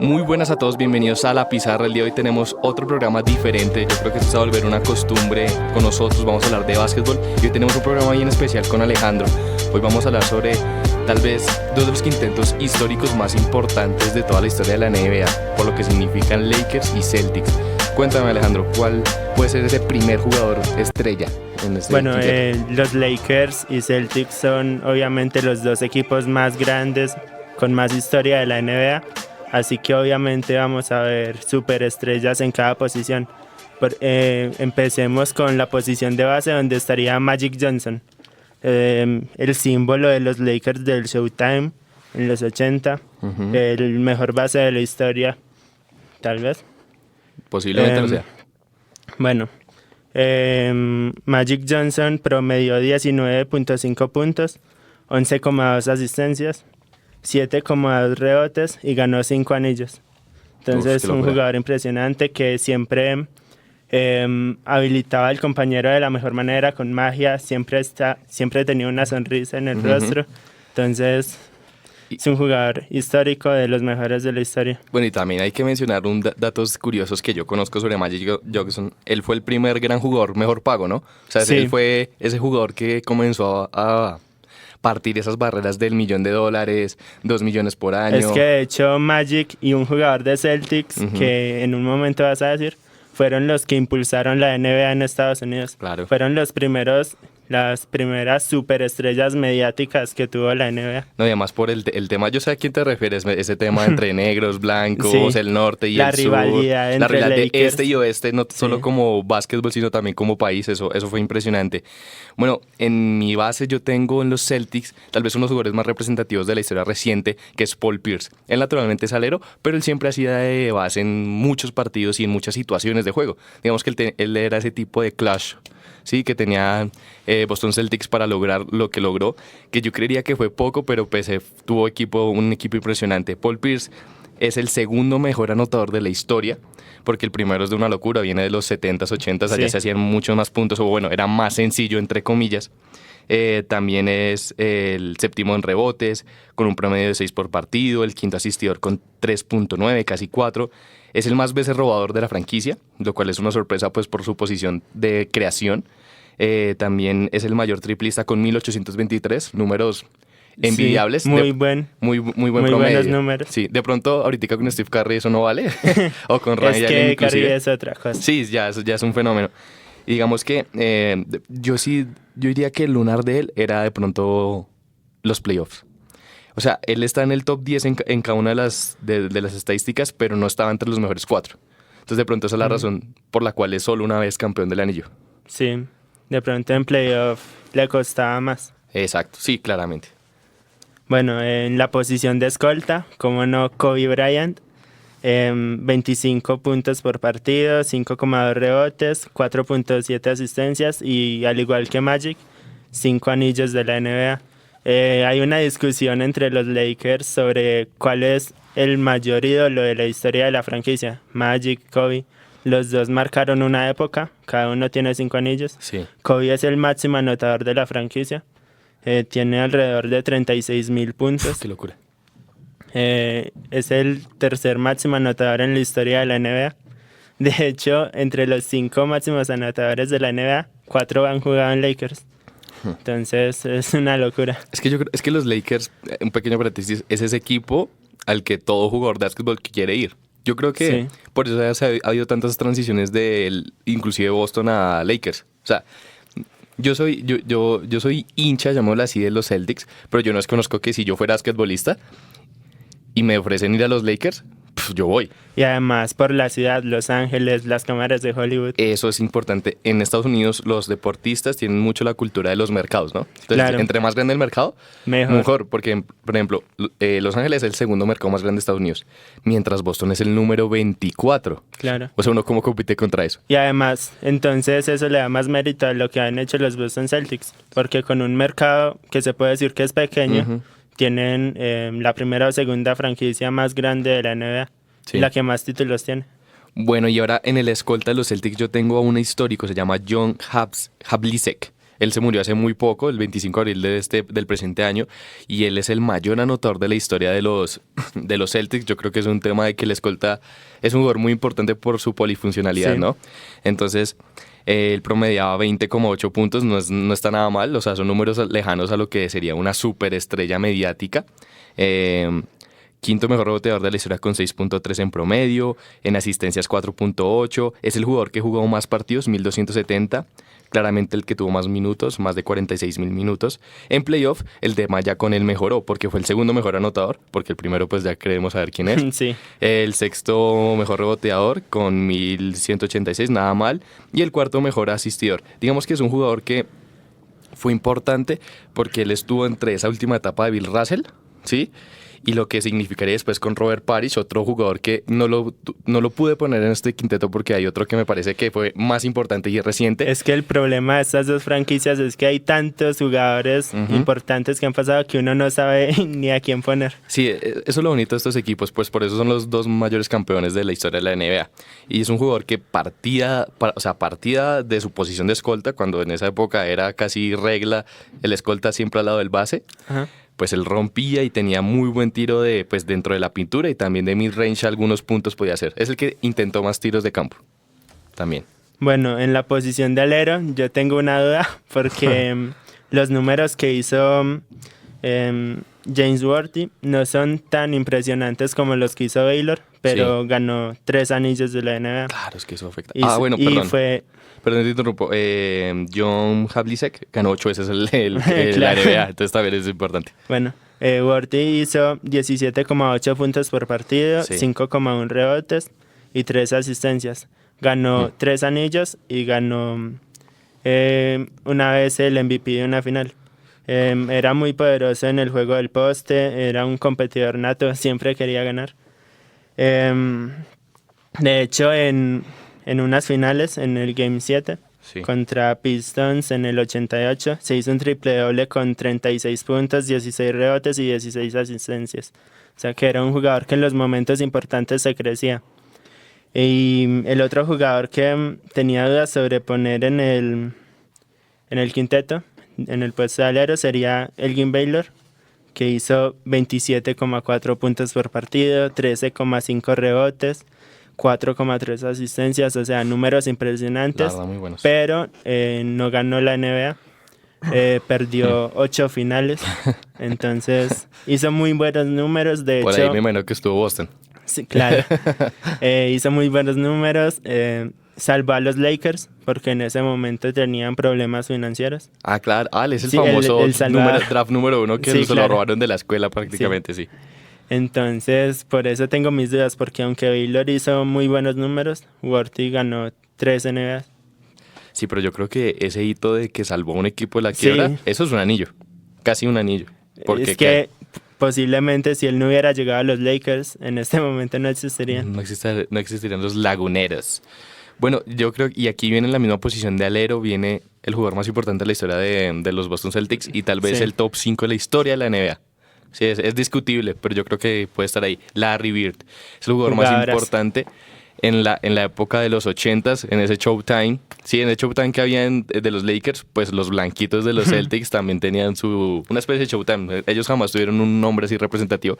Muy buenas a todos, bienvenidos a La Pizarra. El día de hoy tenemos otro programa diferente. Yo creo que esto se va a volver una costumbre con nosotros. Vamos a hablar de básquetbol y hoy tenemos un programa bien especial con Alejandro. Hoy vamos a hablar sobre tal vez dos de los quintetos históricos más importantes de toda la historia de la NBA, por lo que significan Lakers y Celtics. Cuéntame, Alejandro, ¿cuál puede ser ese primer jugador estrella en este quinteto? Los Lakers y Celtics son obviamente los dos equipos más grandes con más historia de la NBA. Así que obviamente vamos a ver superestrellas en cada posición. Empecemos con la posición de base, donde estaría Magic Johnson, el símbolo de los Lakers del Showtime en los 80, el mejor base de la historia, tal vez. Posiblemente lo sea. Bueno, Magic Johnson promedió 19.5 puntos, 11,2 asistencias, 7,2 rebotes y ganó 5 anillos. Entonces, un jugador impresionante que siempre habilitaba al compañero de la mejor manera, con magia, siempre tenía una sonrisa en el rostro. Entonces, es un jugador histórico, de los mejores de la historia. Bueno, y también hay que mencionar datos curiosos que yo conozco sobre Magic Johnson. Él fue el primer gran jugador mejor pago, ¿no? O sea, sí. Él fue ese jugador que comenzó a partir esas barreras del $1,000,000, 2 millones por año. Es que de hecho Magic y un jugador de Celtics, que en un momento vas a decir, fueron los que impulsaron la NBA en Estados Unidos. Claro. Fueron las primeras superestrellas mediáticas que tuvo la NBA. No, y además por el tema, yo sé a quién te refieres, ese tema entre negros, blancos, sí, el norte y el sur. La rivalidad de este y oeste, no solo como básquetbol, sino también como país, eso fue impresionante. Bueno, en mi base yo tengo en los Celtics tal vez uno de los jugadores más representativos de la historia reciente, que es Paul Pierce. Él naturalmente es alero, pero él siempre hacía de base en muchos partidos y en muchas situaciones de juego. Digamos que él era ese tipo de clutch, sí, que tenía Boston Celtics para lograr lo que logró, que yo creería que fue poco, pero pues tuvo un equipo impresionante. Paul Pierce es el segundo mejor anotador de la historia, porque el primero es de una locura, viene de los 70s, 80s, allá se hacían muchos más puntos, o bueno, era más sencillo, entre comillas. También es el séptimo en rebotes, con un promedio de 6 por partido, el quinto asistidor con 3.9, casi 4. Es el más veces robador de la franquicia, lo cual es una sorpresa pues por su posición de creación. También es el mayor triplista con 1,823, números envidiables. Sí, muy buen promedio. Buenos números. Sí, de pronto ahorita con Steve Curry eso no vale, o con Ryan Es que Curry es otra cosa. Sí, ya es un fenómeno. Y digamos que yo diría que el lunar de él era de pronto los playoffs. O sea, él está en el top 10 en cada una de las estadísticas, pero no estaba entre los mejores 4. Entonces, de pronto esa es la razón por la cual es solo una vez campeón del anillo. Sí, de pronto en playoff le costaba más. Exacto, sí, claramente. Bueno, en la posición de escolta, como no, Kobe Bryant, 25 puntos por partido, 5,2 rebotes, 4.7 asistencias y al igual que Magic, 5 anillos de la NBA. Hay una discusión entre los Lakers sobre cuál es el mayor ídolo de la historia de la franquicia. Magic, Kobe, los dos marcaron una época, cada uno tiene 5 anillos. Sí. Kobe es el máximo anotador de la franquicia, tiene alrededor de 36,000 puntos. Qué locura. Es el tercer máximo anotador en la historia de la NBA. De hecho, entre los 5 máximos anotadores de la NBA, 4 han jugado en Lakers. Entonces es una locura. Es que los Lakers, un pequeño paréntesis, es ese equipo al que todo jugador de básquetbol quiere ir. Yo creo que por eso ha habido tantas transiciones inclusive Boston a Lakers. O sea, yo soy hincha, llamémoslo así, de los Celtics, pero yo no desconozco que si yo fuera basquetbolista y me ofrecen ir a los Lakers, pues yo voy. Y además por la ciudad, Los Ángeles, las cámaras de Hollywood. Eso es importante. En Estados Unidos los deportistas tienen mucho la cultura de los mercados, ¿no? Entonces, claro, entre más grande el mercado, mejor. Porque, por ejemplo, Los Ángeles es el segundo mercado más grande de Estados Unidos, mientras Boston es el número 24. Claro. O sea, ¿uno cómo compite contra eso? Y además, entonces eso le da más mérito a lo que han hecho los Boston Celtics, porque con un mercado que se puede decir que es pequeño, tienen la primera o segunda franquicia más grande de la NBA, y la que más títulos tiene. Bueno, y ahora en el escolta de los Celtics yo tengo a un histórico, se llama John Havlicek. Él se murió hace muy poco, el 25 de abril del presente año, y él es el mayor anotador de la historia de los Celtics. Yo creo que es un tema de que el escolta es un jugador muy importante por su polifuncionalidad, Sí. ¿no? Entonces, él promediaba 20,8 puntos, no está nada mal, o sea, son números lejanos a lo que sería una superestrella mediática. Quinto mejor reboteador de la historia con 6.3 en promedio, en asistencias 4.8, es el jugador que jugó más partidos, 1270, claramente el que tuvo más minutos, más de 46.000 minutos. En playoff, el tema ya con él mejoró, porque fue el segundo mejor anotador, porque el primero pues ya queremos saber quién es. Sí. El sexto mejor reboteador con 1186, nada mal, y el cuarto mejor asistidor. Digamos que es un jugador que fue importante porque él estuvo entre esa última etapa de Bill Russell, ¿sí? Y lo que significaría después con Robert Parrish, otro jugador que no lo pude poner en este quinteto porque hay otro que me parece que fue más importante y reciente. Es que el problema de estas dos franquicias es que hay tantos jugadores importantes que han pasado que uno no sabe ni a quién poner. Sí, eso es lo bonito de estos equipos, pues por eso son los dos mayores campeones de la historia de la NBA. Y es un jugador que partía de su posición de escolta, cuando en esa época era casi regla el escolta siempre al lado del base. Ajá. Pues él rompía y tenía muy buen tiro pues dentro de la pintura y también de mid-range algunos puntos podía hacer. Es el que intentó más tiros de campo, también. Bueno, en la posición de alero yo tengo una duda porque los números que hizo James Worthy no son tan impresionantes como los que hizo Baylor, pero Sí. ganó 3 anillos de la NBA. Claro, es que eso afecta. Y, Bueno, y perdón. fue Perdón, te interrumpo. John Havlicek ganó 8 veces la Claro. NBA, entonces también es importante. Bueno, Worthy hizo 17,8 puntos por partido, Sí. 5,1 rebotes y 3 asistencias. Ganó 3 anillos y ganó una vez el MVP de una final. Era muy poderoso en el juego del poste, era un competidor nato, siempre quería ganar. De hecho, en unas finales, en el Game 7, Sí. contra Pistons en el 88, se hizo un triple doble con 36 puntos, 16 rebotes y 16 asistencias. O sea que era un jugador que en los momentos importantes se crecía. Y el otro jugador que tenía dudas sobre poner en el quinteto, en el puesto de alero, sería Elgin Baylor, que hizo 27,4 puntos por partido, 13,5 rebotes, 4,3 asistencias, o sea, números La impresionantes, verdad, muy buenos. pero no ganó la NBA, perdió 8 finales, entonces hizo muy buenos números, de Por hecho, ahí me imagino que estuvo Boston. sí, claro, hizo muy buenos números, salvó a los Lakers, porque en ese momento tenían problemas financieros. Ah, claro. Ah, él es el Sí, famoso el salvador. draft número 1 que Sí, se lo claro. robaron de la escuela prácticamente, sí. Entonces, por eso tengo mis dudas, porque aunque Baylor hizo muy buenos números, Worthy ganó 3 NBA. Sí, pero yo creo que ese hito de que salvó a un equipo de la quiebra, Sí. eso es un anillo. Casi un anillo. Porque Es que posiblemente si él no hubiera llegado a los Lakers, en este momento no existirían. no existirían los laguneros. Bueno, yo creo, y aquí viene en la misma posición de alero, viene el jugador más importante de la historia de los Boston Celtics y tal vez Sí. el top 5 de la historia de la NBA. Sí, es discutible, pero yo creo que puede estar ahí. Larry Bird es el jugador más Jugadorazo. importante en la época de los 80s, en ese Showtime. Sí, en el Showtime que había de los Lakers, pues los blanquitos de los Celtics también tenían una especie de Showtime. Ellos jamás tuvieron un nombre así representativo,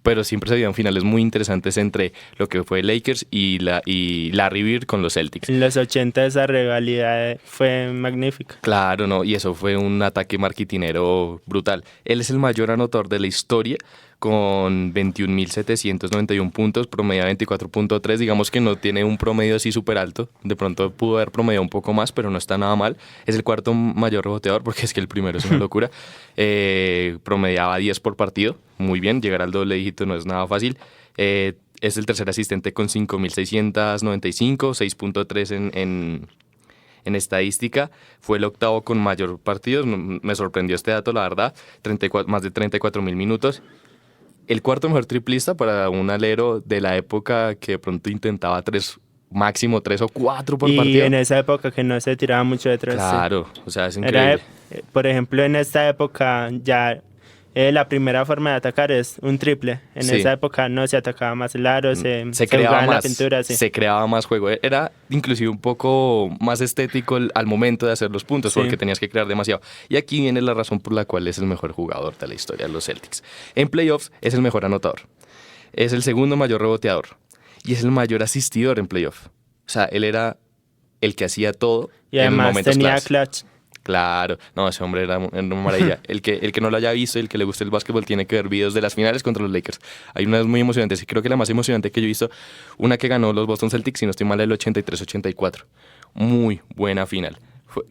pero siempre se habían finales muy interesantes entre lo que fue Lakers y Larry Bird con los Celtics. En los 80 esa rivalidad fue magnífica. Claro, no, y eso fue un ataque marketinero brutal. Él es el mayor anotador de la historia con 21.791 puntos, promedio 24.3, digamos que no tiene un promedio así súper alto, de pronto pudo haber promediado un poco más, pero no está nada mal. Es el cuarto mayor reboteador, porque es que el primero es una locura. Promediaba 10 por partido, muy bien, llegar al doble dígito no es nada fácil. Es el tercer asistente con 5.695, 6.3 en estadística, fue el octavo con mayor partidos, me sorprendió este dato, la verdad, más de 34.000 minutos. El cuarto mejor triplista para un alero de la época que de pronto intentaba máximo 3 o 4 por Y partido. en esa época que no se tiraba mucho detrás. Claro, o sea, es Era, increíble. por ejemplo, en esta época ya La primera forma de atacar es un triple. En Sí. esa época no se atacaba más el aro, se jugaba creaba en la más, pintura. Sí. se creaba más juego. Era inclusive un poco más estético al momento de hacer los puntos, Sí. porque tenías que crear demasiado. Y aquí viene la razón por la cual es el mejor jugador de la historia de los Celtics. En playoffs es el mejor anotador, es el segundo mayor reboteador y es el mayor asistidor en playoffs. O sea, él era el que hacía todo Y en los además momentos tenía claves. clutch. Claro, no, ese hombre era una maravilla. El que no lo haya visto, el que le guste el básquetbol, tiene que ver videos de las finales contra los Lakers. Hay unas muy emocionantes, y creo que la más emocionante que yo he visto, una que ganó los Boston Celtics, si no estoy mal, el 83-84. Muy buena final.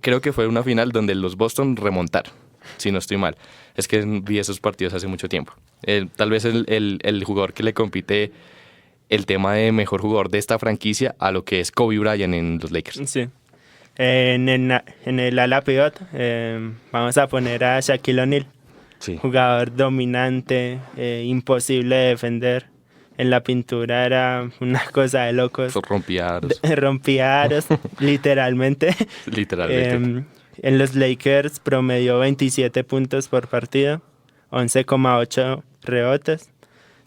Creo que fue una final donde los Boston remontaron, si no estoy mal. Es que vi esos partidos hace mucho tiempo. Tal vez el jugador que le compite el tema de mejor jugador de esta franquicia a lo que es Kobe Bryant en los Lakers. Sí. En el ala pivot vamos a poner a Shaquille O'Neal, Sí. jugador dominante, imposible de defender. En la pintura era una cosa de locos. Rompía aros, Rompía aros, literalmente. literalmente. En los Lakers promedió 27 puntos por partido, 11,8 rebotes,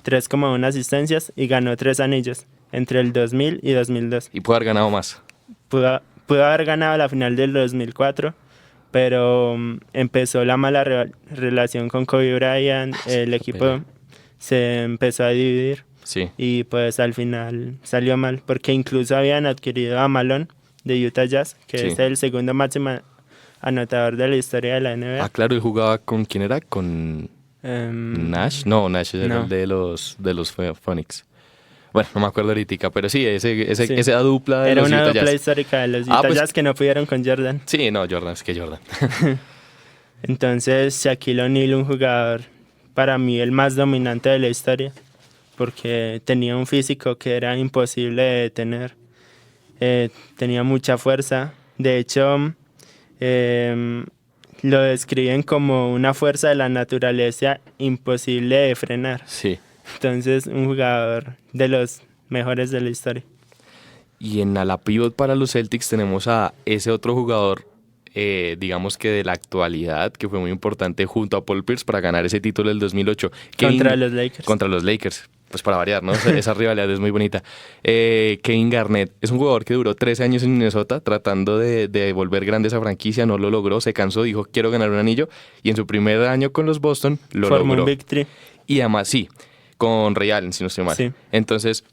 3,1 asistencias y ganó 3 anillos entre el 2000 y 2002. Y puede haber ganado más. Pudo haber ganado la final del 2004, pero empezó la mala relación con Kobe Bryant, el equipo se empezó a dividir. Sí. Y pues al final salió mal, porque incluso habían adquirido a Malone de Utah Jazz, que Sí. es el segundo máximo anotador de la historia de la NBA. Ah, claro, él jugaba con ¿quién era? ¿Con Nash? No, Nash era no. el de los Phoenix. Bueno, no me acuerdo ahorita, pero sí, Sí. esa dupla de Era los una Utah dupla Jazz. histórica de los Utah pues- Jazz que no pudieron con Jordan. Sí, no, Jordan, es que Jordan. Entonces Shaquille O'Neal, un jugador para mí el más dominante de la historia, porque tenía un físico que era imposible de detener, tenía mucha fuerza. De hecho, lo describen como una fuerza de la naturaleza imposible de frenar. Sí. Entonces, un jugador de los mejores de la historia. Y en ala pivot para los Celtics tenemos a ese otro jugador, digamos que de la actualidad, que fue muy importante junto a Paul Pierce para ganar ese título del 2008. Contra los Lakers. Contra los Lakers. Pues para variar, ¿no? Esa rivalidad es muy bonita. Kevin Garnett es un jugador que duró 13 años en Minnesota tratando de volver grande esa franquicia, no lo logró, se cansó, dijo quiero ganar un anillo y en su primer año con los Boston lo Formó logró. un Big Three. Y además, sí, con Ray Allen, si no estoy mal. Sí. Entonces,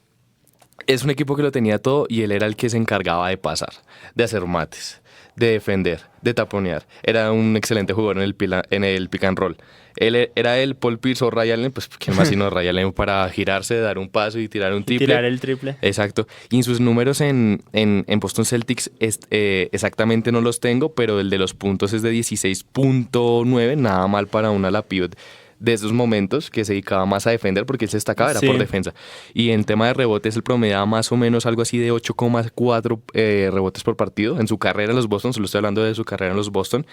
es un equipo que lo tenía todo y él era el que se encargaba de pasar, de hacer mates, de defender, de taponear. Era un excelente jugador en el pick and roll. Era él, Paul Pierce o Ray Allen, pues quién más sino Ray Allen para girarse, dar un paso y tirar un triple. Tirar el triple. Exacto. Y en sus números en Boston Celtics exactamente no los tengo, pero el de los puntos es de 16.9, nada mal para una ala pivot de esos momentos que se dedicaba más a defender porque él se destacaba, era Sí. por defensa. Y en tema de rebotes, él promediaba más o menos algo así de 8,4 rebotes por partido en su carrera en los Boston, solo estoy hablando de su carrera en los Boston.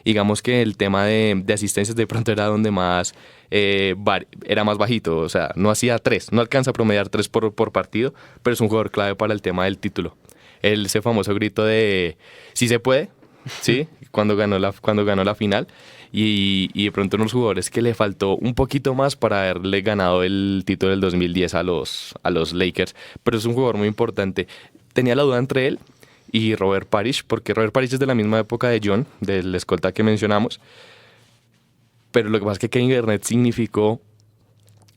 Digamos que el tema de asistencias de pronto era donde más era más bajito, o sea, no hacía 3, no alcanza a promediar 3 por partido, pero es un jugador clave para el tema del título. Ese famoso grito de "sí se puede", ¿sí? cuando ganó la final. Y de pronto unos jugadores que le faltó un poquito más para haberle ganado el título del 2010 a los Lakers, pero es un jugador muy importante. Tenía la duda entre él y Robert Parrish, porque Robert Parrish es de la misma época de John, del escolta que mencionamos, pero lo que pasa es que Kevin Garnett significó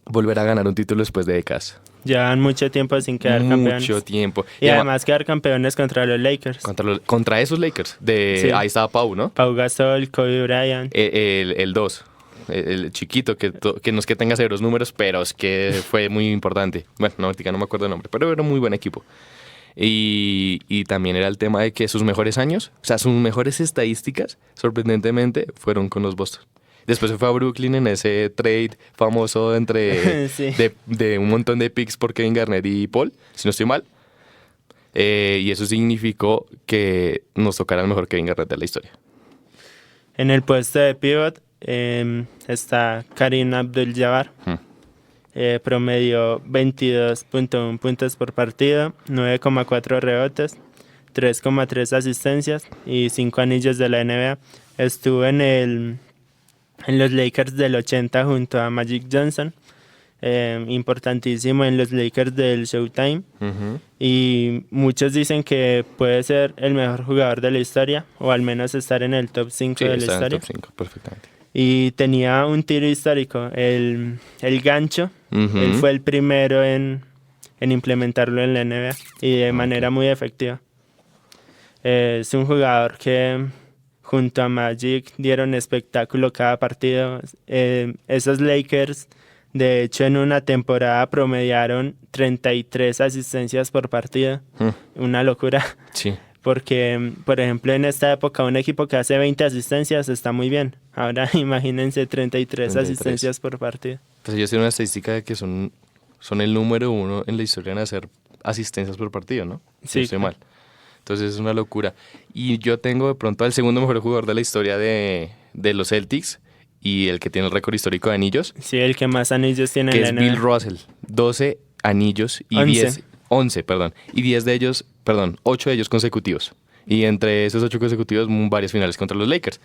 volver a ganar un título después de décadas. Llevan mucho tiempo sin quedar campeones. Mucho tiempo. Y además quedar campeones contra los Lakers. Contra esos Lakers. Sí. Ahí estaba Pau, ¿no? Pau Gasol, Kobe Bryant. El 2. El chiquito, que no es que tenga ceros números, pero es que fue muy importante. Bueno, no me acuerdo el nombre, pero era un muy buen equipo. Y también era el tema de que sus mejores años, o sea, sus mejores estadísticas, sorprendentemente, fueron con los Boston. Después se fue a Brooklyn en ese trade famoso entre Sí. de un montón de picks por Kevin Garnett y Paul, si no estoy mal. Y eso significó que nos tocara el mejor Kevin Garnett de la historia. En el puesto de pivot está Kareem Abdul-Jabbar. Promedió 22.1 puntos por partido, 9,4 rebotes, 3,3 asistencias y 5 anillos de la NBA. Estuvo en el en los Lakers del 80 junto a Magic Johnson. Importantísimo en los Lakers del Showtime. Y muchos dicen que puede ser el mejor jugador de la historia, o al menos estar en el top 5 Sí, de la está en el historia. top 5, perfectamente. Y tenía un tiro histórico, el gancho. Él fue el primero en implementarlo en la NBA y de manera muy efectiva. Es un jugador que junto a Magic dieron espectáculo cada partido. Esos Lakers, de hecho, en una temporada promediaron 33 asistencias por partido. Una locura. Sí. Porque, por ejemplo, en esta época un equipo que hace 20 asistencias está muy bien. Ahora imagínense 33 asistencias por partido. Pues ellos tienen una estadística de que son el número 1 en la historia en hacer asistencias por partido, ¿no? Sí. No estoy mal. Entonces es una locura. Y yo tengo de pronto al segundo mejor jugador de la historia de los Celtics y el que tiene el récord histórico de anillos. Sí, el que más anillos tiene que en la es NBA. Bill Russell. 12 anillos y 11, y 10 de ellos, 8 de ellos consecutivos. Y entre esos 8 consecutivos, varias finales contra los Lakers.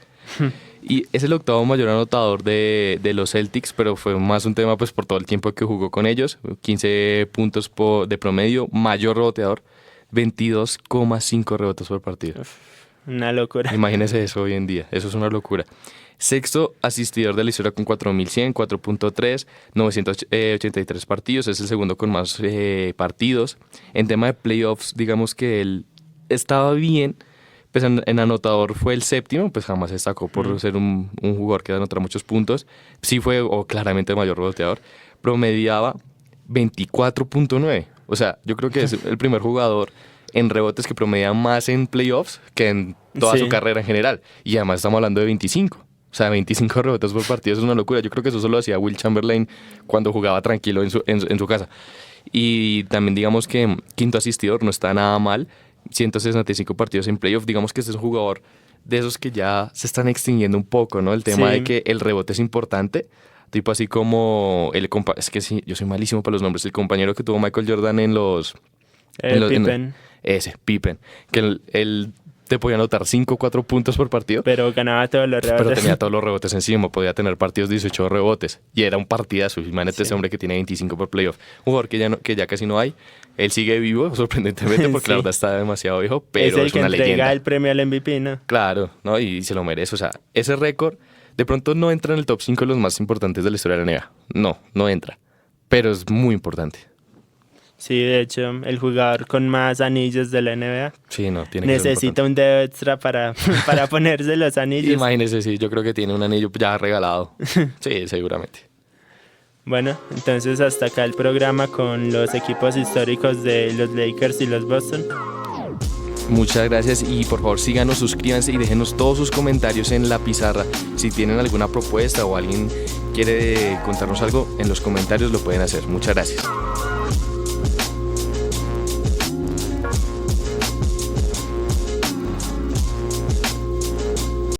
Y es el octavo mayor anotador de los Celtics, pero fue más un tema pues por todo el tiempo que jugó con ellos. 15 puntos de promedio, mayor reboteador, 22,5 rebotes por partido. Una locura. Imagínese eso hoy en día, eso es una locura. Sexto asistidor de la historia con 4.100, 4.3, 983 partidos. Es el segundo con más partidos. En tema de playoffs, digamos que él estaba bien. Pues en anotador fue el séptimo, pues jamás se destacó por ser un jugador que anotaba muchos puntos. Sí fue claramente el mayor reboteador. Promediaba 24.9. O sea, yo creo que es el primer jugador en rebotes que promedia más en playoffs que en toda su carrera en general. Y además estamos hablando de 25. O sea, 25 rebotes por partido es una locura. Yo creo que eso solo hacía Will Chamberlain cuando jugaba tranquilo en su casa. Y también digamos que quinto asistidor no está nada mal. 165 partidos en playoff. Digamos que este es un jugador de esos que ya se están extinguiendo un poco, ¿no? El tema de que el rebote es importante. Tipo así como es que sí, yo soy malísimo para los nombres. El compañero que tuvo Michael Jordan en los... Pippen. Pippen. Que él te podía anotar 5 o 4 puntos por partido. Pero ganaba todos los rebotes. Pero tenía todos los rebotes encima. Podía tener partidos de 18 rebotes. Y era un partidazo. Imagínate ese hombre que tiene 25 por playoff. Un jugador que ya casi no hay. Él sigue vivo, sorprendentemente, porque la verdad está demasiado viejo. Pero es una leyenda. Es el que entrega el premio al MVP, ¿no? Claro, ¿no? Y se lo merece. O sea, ese récord de pronto no entra en el top 5 de los más importantes de la historia de la NBA. No entra. Pero es muy importante. Sí, de hecho, el jugador con más anillos de la NBA tiene necesita un dedo extra para ponerse los anillos. Imagínese, sí, yo creo que tiene un anillo ya regalado. Sí, seguramente. Bueno, entonces hasta acá el programa con los equipos históricos de los Lakers y los Boston. Muchas gracias y por favor síganos, suscríbanse y déjenos todos sus comentarios en la pizarra. Si tienen alguna propuesta o alguien quiere contarnos algo, en los comentarios lo pueden hacer. Muchas gracias.